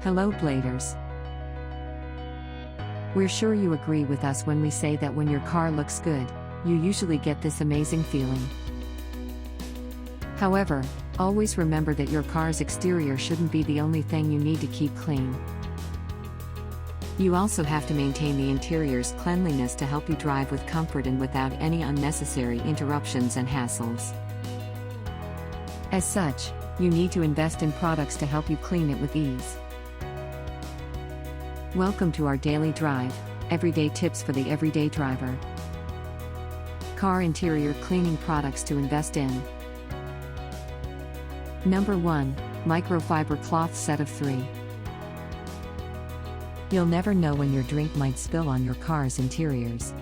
Hello Bladers. We're sure you agree with us when we say that when your car looks good, you usually get this amazing feeling. However, always remember that your car's exterior shouldn't be the only thing you need to keep clean. You also have to maintain the interior's cleanliness to help you drive with comfort and without any unnecessary interruptions and hassles. As such, you need to invest in products to help you clean it with ease. Welcome to our daily drive, everyday tips for the everyday driver. Car interior cleaning products to invest in. Number 1, Microfiber cloth set of 3. You'll never know when your drink might spill on your car's interiors.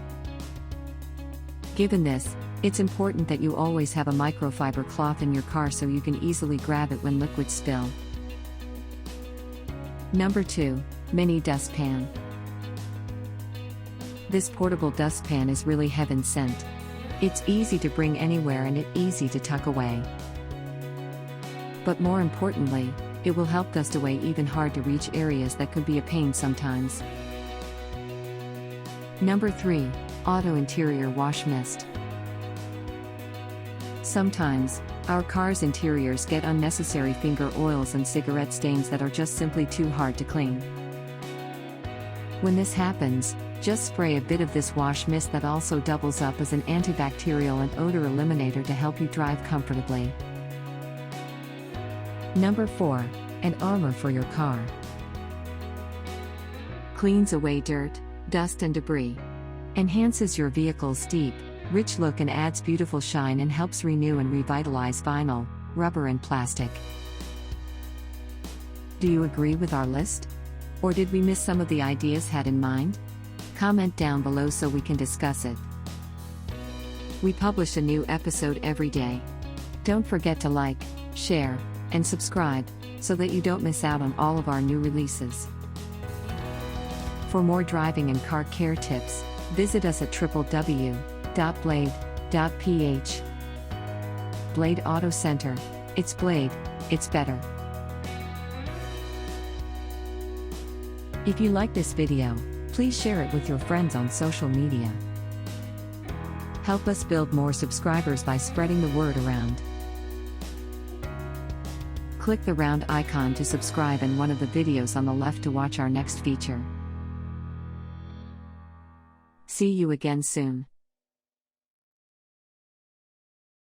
Given this, it's important that you always have a microfiber cloth in your car so you can easily grab it when liquids spill. Number 2, Mini Dustpan. This portable dustpan is really heaven sent. It's easy to bring anywhere and it's easy to tuck away. But more importantly, it will help dust away even hard to reach areas that could be a pain sometimes. Number 3, Auto Interior Wash Mist. Sometimes, our car's interiors get unnecessary finger oils and cigarette stains that are just simply too hard to clean. When this happens, just spray a bit of this wash mist that also doubles up as an antibacterial and odor eliminator to help you drive comfortably. Number 4, an armor for your car. Cleans away dirt, dust and debris. Enhances your vehicle's deep, rich look and adds beautiful shine and helps renew and revitalize vinyl, rubber and plastic. Do you agree with our list? Or did we miss some of the ideas had in mind? Comment down below so we can discuss it. We publish a new episode every day. Don't forget to like, share, and subscribe, so that you don't miss out on all of our new releases. For more driving and car care tips, visit us at www.blade.ph. Blade Auto Center. It's Blade, it's better. If you like this video, please share it with your friends on social media. Help us build more subscribers by spreading the word around. Click the round icon to subscribe and one of the videos on the left to watch our next feature. See you again soon.